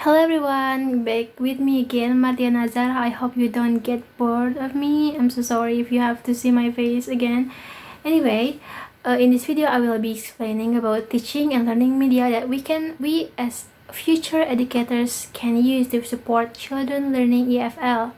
Hello everyone, back with me again, Martiana Azzachra. I hope you don't get bored of me. I'm so sorry if you have to see my face again. Anyway, in this video I will be explaining about teaching and learning media that we as future educators can use to support children learning EFL.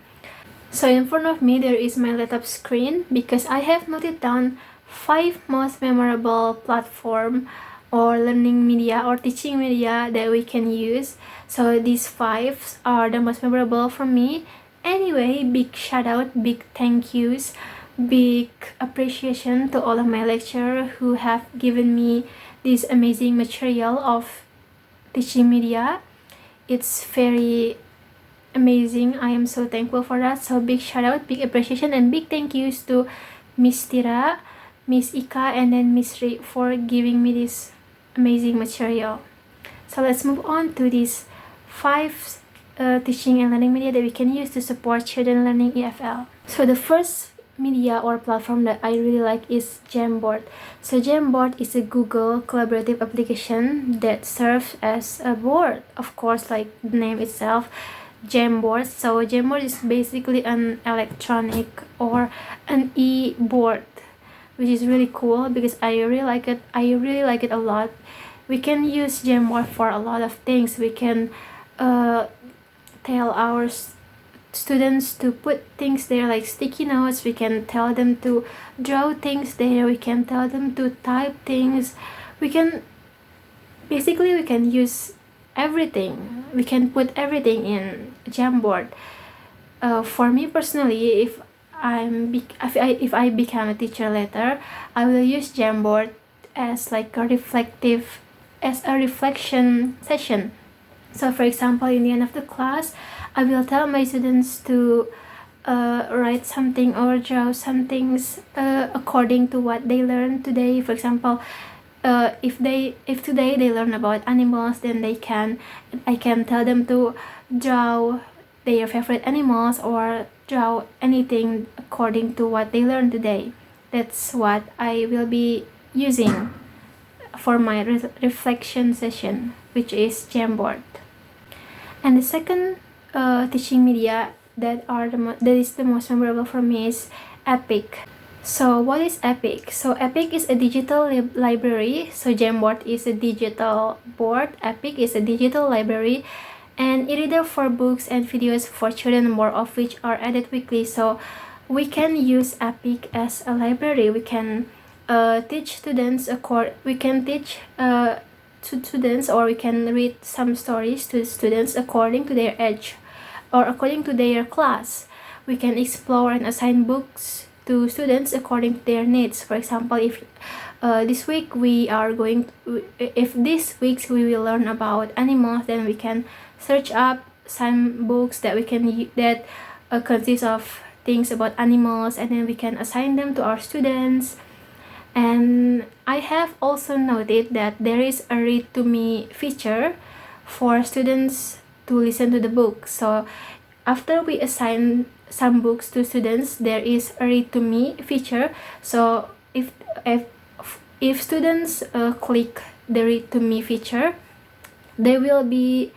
So in front of me there is my laptop screen because I have noted down 5 most memorable platform or learning media or teaching media that we can use. So these 5 are the most memorable for me. Anyway, big shout out, big thank yous, big appreciation to all of my lecturers who have given me this amazing material of teaching media. It's very amazing. I am so thankful for that. So big shout out, big appreciation, and big thank yous to Miss Tira, Miss Ika, and then Miss Ri for giving me this amazing material. So let's move on to these 5 teaching and learning media that we can use to support children learning EFL. So the first media or platform that I really like is Jamboard. So Jamboard is a Google collaborative application that serves as a board, of course, like the name itself, Jamboard. So Jamboard is basically an electronic or an e-board, which is really cool because I really like it a lot. We can use Jamboard for a lot of things. We can tell our students to put things there like sticky notes. We can tell them to draw things there. We can tell them to type things. We can use everything. We can put everything in Jamboard. For me personally, if I become a teacher later, I will use Jamboard as like a reflection session. So for example, in the end of the class, I will tell my students to write something or draw some things according to what they learned today. For example, if today they learn about animals, then I can tell them to draw their favorite animals or draw anything according to what they learned today. That's what I will be using for my reflection session, which is Jamboard. And the second teaching media that is the most memorable for me is Epic. So what is Epic? So Epic is a digital library. So Jamboard is a digital board. Epic is a digital library and e-reader for books and videos for children, more of which are added weekly. So we can use Epic as a library. We can teach students to students, or we can read some stories to students according to their age or according to their class. We can explore and assign books to students according to their needs. For example, if this week we will learn about animals, then we can search up some books that consist of things about animals, and then we can assign them to our students. And I have also noted that there is a read to me feature for students to listen to the book. So after we assign some books to students, there is a read to me feature. So if students click the read to me feature, they will be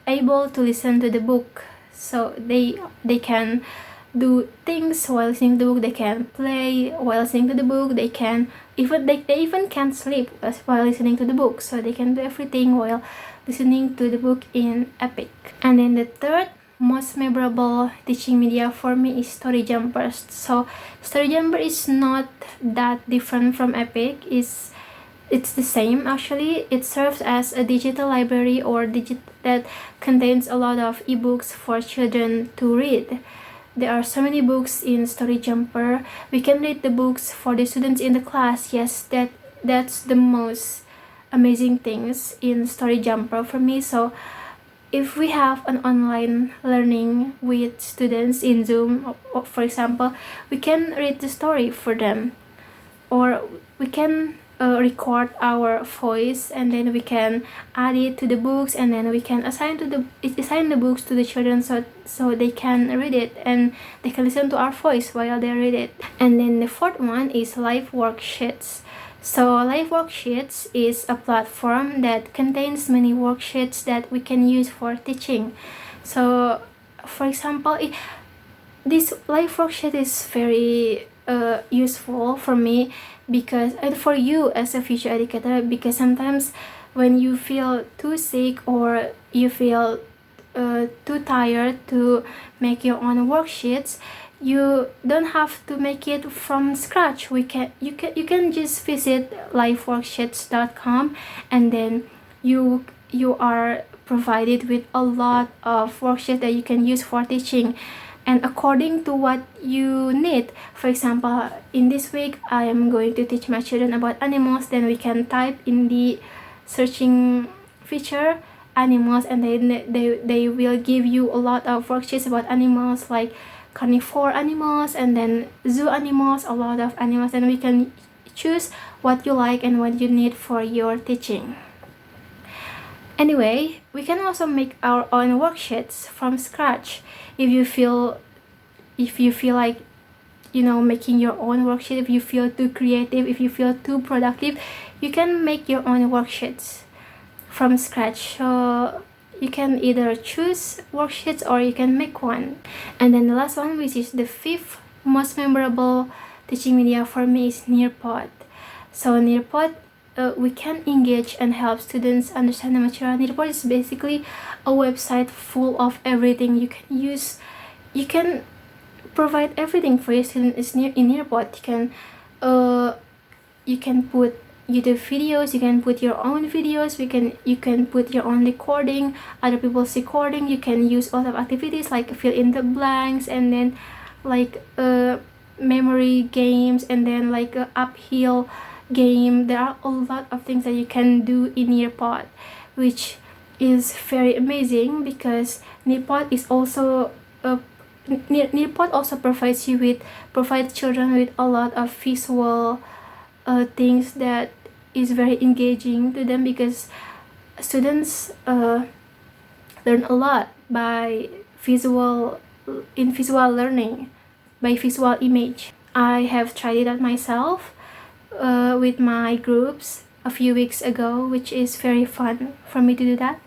able to listen to the book. So they can do things while listening to the book. They can play while listening to the book. They even can sleep while listening to the book. So they can do everything while listening to the book in Epic. And then the third most memorable teaching media for me is Story Jumpers. So Story Jumper is not that different from Epic. It's the same actually. It serves as a digital library that contains a lot of ebooks for children to read. There are so many books in Story Jumper. We can read the books for the students in the class. Yes, that's the most amazing things in Story Jumper for me. So if we have an online learning with students in Zoom, for example, we can read the story for them, or we can record our voice, and then we can add it to the books, and then we can assign the books to the children so they can read it and they can listen to our voice while they read it. And then the fourth one is live worksheets. So Live Worksheets is a platform that contains many worksheets that we can use for teaching. So for example, this Live Worksheet is very useful for me because, and for you as a future educator, because sometimes when you feel too sick or you feel too tired to make your own worksheets, you don't have to make it from scratch. You can just visit liveworksheets.com, and then you are provided with a lot of worksheets that you can use for teaching, and according to what you need. For example, in this week I am going to teach my children about animals, then we can type in the searching feature animals, and then they will give you a lot of worksheets about animals, like carnivore animals and then zoo animals, a lot of animals, and we can choose what you like and what you need for your teaching. Anyway, we can also make our own worksheets from scratch. If you feel like, making your own worksheet, if you feel too creative, if you feel too productive, you can make your own worksheets from scratch. So you can either choose worksheets or you can make one. And then the last one, which is the fifth most memorable teaching media for me, is Nearpod. So Nearpod, we can engage and help students understand the material. Nearpod is basically a website full of everything you can use. You can provide everything for your students in Nearpod. You can put YouTube videos, you can put your own videos, you can put your own recording, other people's recording. You can use a lot of activities like fill in the blanks, and then like memory games, and then like a uphill game. There are a lot of things that you can do in Nearpod, which is very amazing because Nearpod is also Nearpod also provides children with a lot of visual things that is very engaging to them, because students learn a lot by visual learning, by visual image. I have tried it out myself with my groups a few weeks ago, which is very fun for me to do that.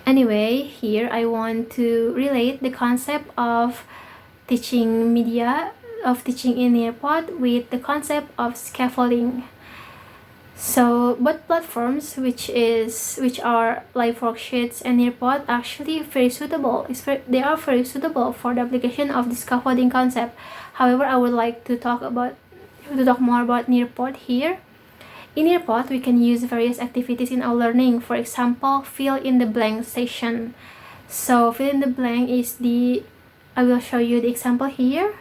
Anyway, here I want to relate the concept of teaching media, of teaching in Nearpod, with the concept of scaffolding. So both platforms, which are Live Worksheets and Nearpod, actually very suitable. They are very suitable for the application of the scaffolding concept. However, I would like to talk more about Nearpod here. In Nearpod, we can use various activities in our learning. For example, fill in the blank session. So fill in the blank I will show you the example here.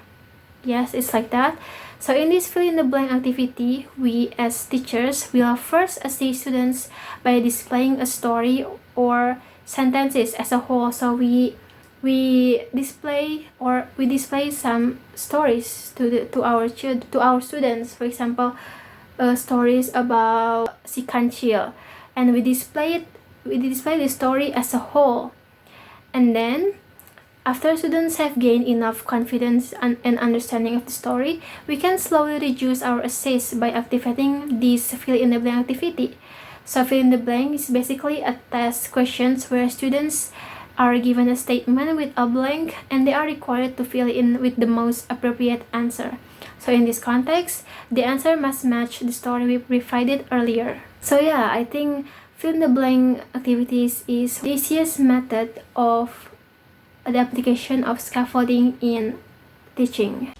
Yes, it's like that. So in this fill in the blank activity, we as teachers will first assist students by displaying a story or sentences as a whole. So we display some stories to our students. For example, stories about si kancil, and we display the story as a whole. And then after students have gained enough confidence and understanding of the story, we can slowly reduce our assist by activating this fill in the blank activity. So fill in the blank is basically a test questions where students are given a statement with a blank, and they are required to fill in with the most appropriate answer. So in this context, the answer must match the story we provided earlier. So yeah, I think fill in the blank activities is the easiest method of the application of scaffolding in teaching.